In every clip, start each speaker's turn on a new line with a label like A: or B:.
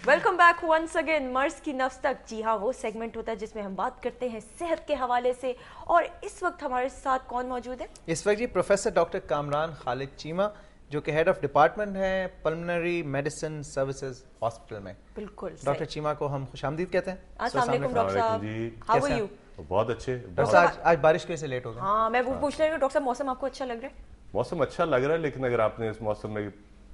A: Welcome back once again मर्ज की नफ्स तक। जी हाँ, वो सेगमेंट होता है जिसमें हम बात करते हैं सेहत के हवाले से। और इस वक्त हमारे साथ कौन मौजूद है?
B: इस वक्त जी प्रोफेसर डॉक्टर कामरान खालिद चीमा, जो कि हेड ऑफ डिपार्टमेंट है पल्मोनरी मेडिसिन सर्विसेज हॉस्पिटल में।
A: बिल्कुल
B: डॉक्टर चीमा को हम खुशामदीद कहते हैं।
A: अस्सलाम वालेकुम डॉक्टर साहब, हाउ आर यू?
C: बहुत अच्छे।
B: डॉक्टर साहब आज बारिश की वजह से लेट हो गए।
A: हाँ, मैं वो पूछ रही हूँ डॉक्टर साहब, मौसम आपको अच्छा लग रहा है?
C: मौसम अच्छा लग रहा है, लेकिन अगर आपने इस मौसम में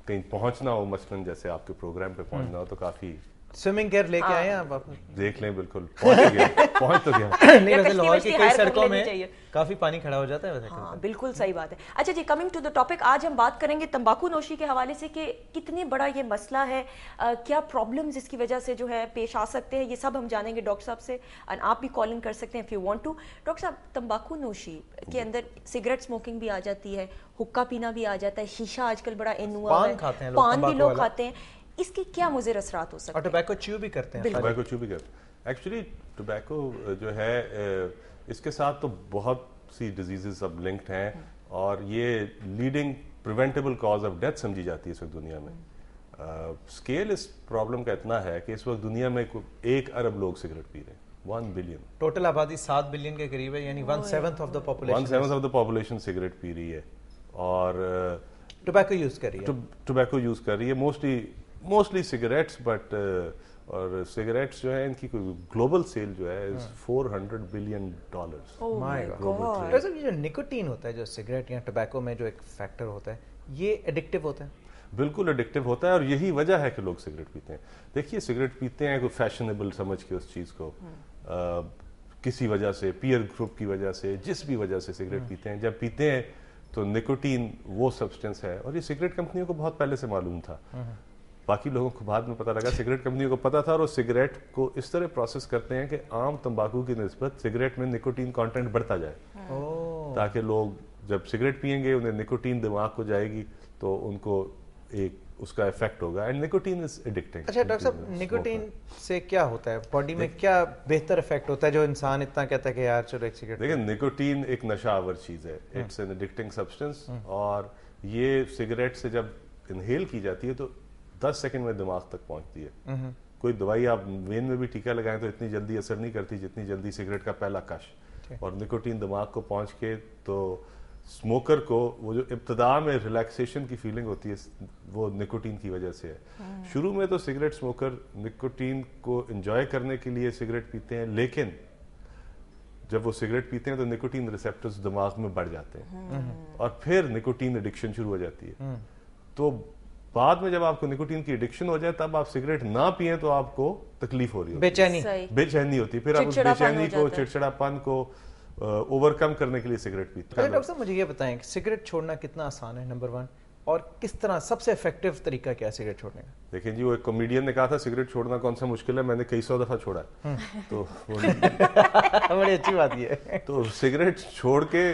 C: कहीं पहुंचना हो, मसलन जैसे आपके प्रोग्राम पे पहुंचना हो, तो काफी
B: स्विमिंग केयर लेके आए हैं आप?
C: देख लें, बिल्कुल पहुंच गया, पहुंच तो गया।
B: नहीं, वैसे लाहौर की कई सड़कों में काफी पानी खड़ा हो जाता है वैसे।
A: हाँ, बिल्कुल सही बात है। अच्छा जी, कमिंग टू द टॉपिक, आज हम बात करेंगे तंबाकू नोशी के हवाले से कि कितनी बड़ा ये मसला है, क्या प्रॉब्लम्स इसकी वजह से जो है पेश आ सकते हैं, ये सब हम जानेंगे डॉक्टर साहब से। एंड आप भी कॉलिंग कर सकते हैं if you want to. Doctor साहब, तंबाकू नोशी के अंदर सिगरेट स्मोकिंग भी आ जाती है, हुक्का पीना भी आ जाता है, शीशा आजकल बड़ा इन हुआ है, पान भी लोग खाते हैं, इसके क्या मुज़र असरात हो सकते हैं?
B: और टोबैको च्यू भी करते हैं।
C: टोबैको च्यू भी करते हैं। एक्चुअली टोबैको जो है इसके साथ तो बहुत सी डिजीजेस अब लिंक्ड हैं, और ये leading preventable cause of death समझी जाती है इस वक्त दुनिया में। स्केल इस प्रॉब्लम का इतना है कि इस वक्त दुनिया में 1 अरब लोग सिगरेट पी रहे हैं। 1 बिलियन।
B: टोटल आबादी 7 बिलियन के करीब है, यानी 1/7 of the population.
C: 1/7 of the population cigarette P रही है और
B: टोबैको यूज कर रही है।
C: टोबैको यूज कर रही है, मोस्टली सिगरेट्स, बट और सिगरेट्स जो है इनकी ग्लोबल सेल जो है इज $400 बिलियन।
B: My God. वैसे ये जो निकोटीन होता है जो सिगरेट या टोबैको में जो एक फैक्टर होता है, ये एडिक्टिव होता है?
C: बिल्कुल एडिक्टिव होता है, और यही वजह है कि लोग सिगरेट पीते हैं। देखिए, सिगरेट पीते हैं कोई फैशनेबल समझ के उस चीज़ को, किसी वजह से, पीयर ग्रुप की वजह से, जिस भी वजह से सिगरेट पीते हैं। जब पीते हैं तो निकोटीन वो सब्सटेंस है, और ये सिगरेट कंपनियों को बहुत पहले से मालूम था। बाकी लोगों को बाद में पता लगा, सिगरेट कंपनियों को पता था, और वो सिगरेट को इस तरह प्रोसेस करते हैं कि आम तंबाकू की निस्बत सिगरेट में निकोटीन कंटेंट बढ़ता जाए, ताकि लोग जब सिगरेट पिएंगे उन्हें निकोटीन दिमाग को जाएगी तो उनको एक उसका इफेक्ट होगा, एंड निकोटीन इज एडिक्टिंग।
B: अच्छा डॉक्टर साहब, निकोटीन से क्या होता है बॉडी में, क्या बेहतर इफेक्ट होता है जो इंसान इतना कहता है कि यार चलो एक सिगरेट?
C: देखिए, निकोटीन एक नशा आवर चीज है, इट्स एन एडिक्टिंग सब्सटेंस, और ये सिगरेट से जब इनहेल की जाती है तो 10 सेकंड में दिमाग तक पहुंचती है। कोई दवाई आप वेन में भी टीका लगाएं तो इतनी जल्दी असर नहीं करती जितनी जल्दी सिगरेट का पहला कश। और निकोटीन दिमाग को पहुंच के तो स्मोकर को वो जो इब्तदा में रिलैक्सेशन की फीलिंग होती है, वो निकोटीन की वजह से है। शुरू में तो सिगरेट स्मोकर निकोटीन को एंजॉय करने के लिए सिगरेट पीते हैं, लेकिन जब वो सिगरेट पीते हैं तो निकोटीन रिसेप्टर्स दिमाग में बढ़ जाते हैं, और फिर निकोटीन एडिक्शन शुरू हो जाती है। तो बाद में जब आपको निकोटीन की एडिक्शन हो जाए, तब आप सिगरेट ना पिए तो आपको तकलीफ हो रही है, बेचैनी होती है। फिर आप उस बेचैनी को, चिड़चिड़ापन को ओवरकम करने के लिए सिगरेट पीते हैं।
B: डॉक्टर साहब, मुझे ये बताएं कि सिगरेट छोड़ना कितना आसान है, नंबर 1, और किस तरह सबसे इफेक्टिव तरीका क्या है सिगरेट छोड़ने का?
C: देखिए जी, वो एक कॉमेडियन ने कहा था सिगरेट छोड़ना कौन सा मुश्किल है, मैंने कई 100 दफा छोड़ा है। तो
B: बड़ी अच्छी बात ये है।
C: तो सिगरेट छोड़ के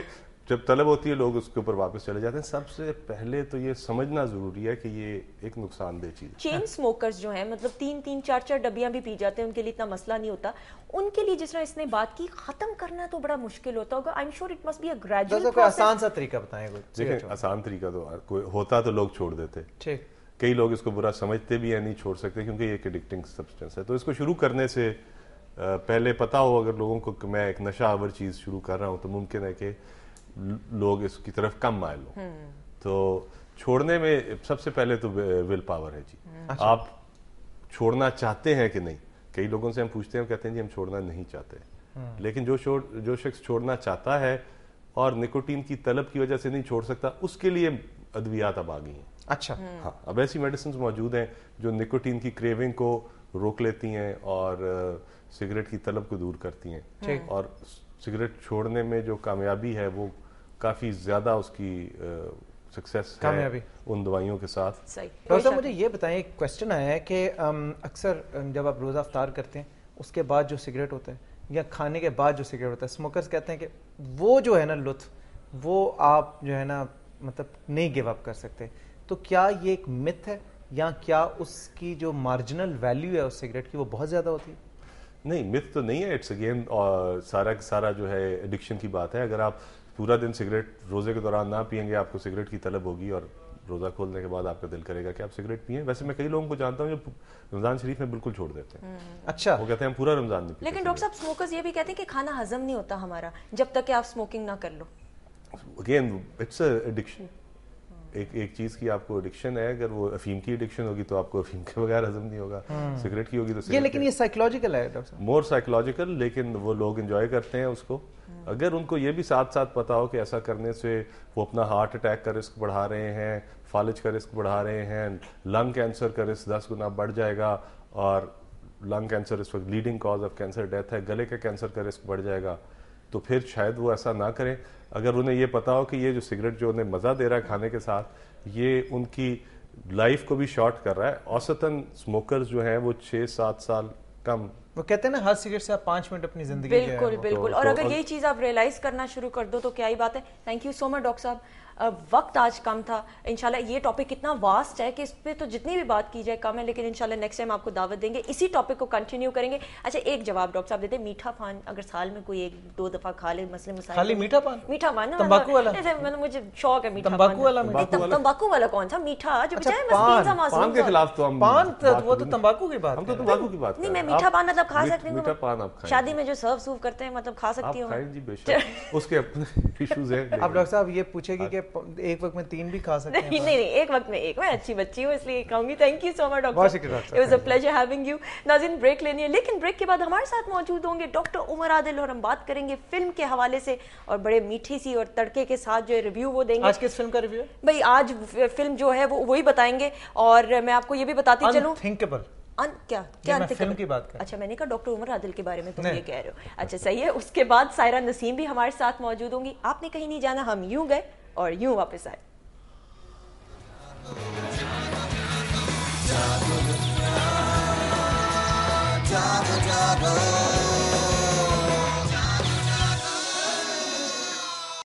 C: जब तलब होती है, लोग उसके ऊपर वापस चले जाते हैं। सबसे पहले तो ये समझना जरूरी है कि ये एक नुकसानदेह चीज है।
A: चेन स्मोकर्स जो हैं, मतलब 3-3, 4-4 डब्बियां भी पी जाते हैं, उनके लिए इतना मसला नहीं होता। उनके लिए जिस तरह इसने बात की, खत्म करना तो बड़ा मुश्किल होता होगा। I am sure it must be a gradual process.
B: कोई आसान सा तरीका बताएं।
C: देखिए, आसान तरीका तो कोई होता तो लोग छोड़ देते।
B: ठीक,
C: कई लोग इसको बुरा समझते भी है, नहीं छोड़ सकते क्योंकि ये एक एडिक्टिंग सब्सटेंस है। तो इसको शुरू करने से पहले पता हो अगर लोगों को कि मैं एक नशा आवर चीज शुरू कर रहा हूँ, तो मुमकिन है कि लोग इसकी तरफ कम माइल हो। तो छोड़ने में सबसे पहले तो विल पावर है जी। अच्छा। आप छोड़ना चाहते हैं कि नहीं? कई लोगों से हम पूछते हैं, कहते हैं जी हम छोड़ना नहीं चाहते। लेकिन जो शख्स छोड़ना चाहता है और निकोटीन की तलब की वजह से नहीं छोड़ सकता, उसके लिए अद्वियात अब आ गई हैं।
B: अच्छा।
C: हाँ, अब ऐसी मेडिसिन मौजूद हैं जो निकोटीन की क्रेविंग को रोक लेती हैं और सिगरेट की तलब को दूर करती हैं, और सिगरेट छोड़ने में जो कामयाबी है वो काफी ज्यादा उसकी सक्सेस है उन दवाइयों के साथ।
B: डॉक्टर साहब, मुझे ये बताएं, एक क्वेश्चन आया है कि अक्सर जब आप रोज़ा इफ्तार करते हैं उसके बाद जो सिगरेट होता है या खाने के बाद जो सिगरेट होता है, स्मोकर्स कहते हैं कि वो जो है ना लुत्फ, वो आप जो है ना मतलब नहीं गिव अप कर सकते। तो क्या ये एक मिथ है, या क्या उसकी जो मार्जिनल वैल्यू है उस सिगरेट की वो बहुत ज़्यादा होती है?
C: नहीं, मिथ तो नहीं है। इट्स अगेन सारा जो है एडिक्शन की बात है। अगर आप पूरा दिन सिगरेट रोजे के दौरान ना पियेंगे, आपको सिगरेट की तलब होगी और روزہ کھولنے کے بعد آپ کا دل کرے گا کہ آپ سگریٹ پئیں. ویسے میں کئی لوگوں کو جانتا ہوں جو رمضان شریف میں بالکل چھوڑ دیتے ہیں.
B: اچھا,
C: وہ کہتے ہیں ہم پورا رمضان نہیں پیتے.
A: لیکن ڈاکٹر صاحب اسموکرز یہ بھی کہتے ہیں کہ کھانا ہضم نہیں ہوتا ہمارا جب تک کہ آپ اسموکنگ نہ کر لو.
C: Again it's a addiction. ایک چیز کی آپ کو ایڈکشن ہے, اگر وہ افیم کی ایڈکشن ہوگی تو آپ کو افیم کے بغیر ہضم نہیں ہوگا. سگریٹ کی ہوگی تو
B: یہ لیکن یہ سائیکولوجیکل ہے ڈاکٹر صاحب,
C: مور سائیکولوجیکل, لیکن وہ لوگ انجوائے کرتے ہیں اس کو. اگر ان کو یہ بھی ساتھ ساتھ پتا ہو کہ ایسا کرنے سے وہ اپنا ہارٹ اٹیک کا رسک بڑھا رہے ہیں, فالج کا رسک بڑھا رہے ہیں, لنگ کینسر کا رسک 10 گنا بڑھ جائے گا, اور لنگ کینسر اس وقت leading cause of cancer death ہے, گلے کے کینسر کا رسک بڑھ جائے گا, تو پھر شاید وہ ایسا نہ کریں. اگر انہیں یہ پتا ہو کہ یہ جو سگریٹ جو انہیں مزہ دے رہا ہے کھانے کے ساتھ, یہ ان کی لائف کو بھی شارٹ کر رہا ہے. اوسطاً اسموکرز جو ہیں وہ 6-7 سال کم,
B: وہ کہتے ہیں نا ہر سگریٹ سے آپ 5 منٹ اپنی زندگی
A: بالکل بالکل, اور اگر یہی چیز آپ ریئلائز کرنا شروع کر دو تو کیا ہی بات ہے. Thank you so much doctor صاحب. وقت آج کم تھا, انشاءاللہ یہ ٹاپک اتنا واسٹ ہے کہ اس پہ تو جتنی بھی بات کی جائے کم ہے, لیکن انشاءاللہ نیکسٹ ٹائم آپ کو دعوت دیں گے, اسی ٹاپک کو کنٹینیو کریں گے. اچھا ایک جواب ڈاکٹر صاحب دیتے, میٹھا پان اگر سال میں کوئی 1-2 دفعہ کھا لے, مسئلے مسائل,
B: خالی میٹھا پان,
A: میٹھا پان نا,
B: تمباکو والا,
A: مجھے شوق ہے میٹھا
B: تمباکو والا,
A: تمباکو والا کون سا میٹھا جو بچائے
C: پان کے خلاف تو ہم
B: پان وہ تو تمباکو کی بات,
C: ہم تو تمباکو کی بات
A: نہیں, میں میٹھا پان مطلب کھا سکتی ہوں,
C: میٹھا پان آپ
A: شادی میں جو سرو کرتے ہیں مطلب کھا سکتی ہوں
C: جی بے شک, اس کے اپنے ایشوز ہیں.
B: اب ڈاکٹر صاحب یہ پوچھے گی کہ ایک وقت میں 3 بھی کھا سکتے ہیں؟
A: نہیں ایک وقت میں ایک, میں اچھی بچی ہوں اس لیے کہوں گی. Thank you so much doctor, it was a pleasure having you. ناظرین بریک لینی ہے, لیکن بریک کے بعد ہمارے ساتھ موجود ہوں گے ڈاکٹر عمر عادل, اور ہم بات کریں گے فلم کے حوالے سے, اور بڑے میٹھی سی اور تڑکے کے ساتھ جو ریویو وہ دیں گے.
B: آج کس فلم کا ریویو ہے
A: بھائی؟ آج فلم جو ہے وہ وہی بتائیں گے, اور میں آپ کو یہ بھی بتاتی چلوں کیا
B: فلم کی بات.
A: اچھا میں نے کہا ڈاکٹر عمر عادل کے بارے میں تم یہ کہہ رہے ہو, اچھا صحیح ہے. اس کے بعد سائرہ نسیم بھی ہمارے ساتھ موجود ہوں گی. آپ نے کہیں نہیں جانا, ہم یوں گئے اور یوں واپس آئے.
D: Jabo,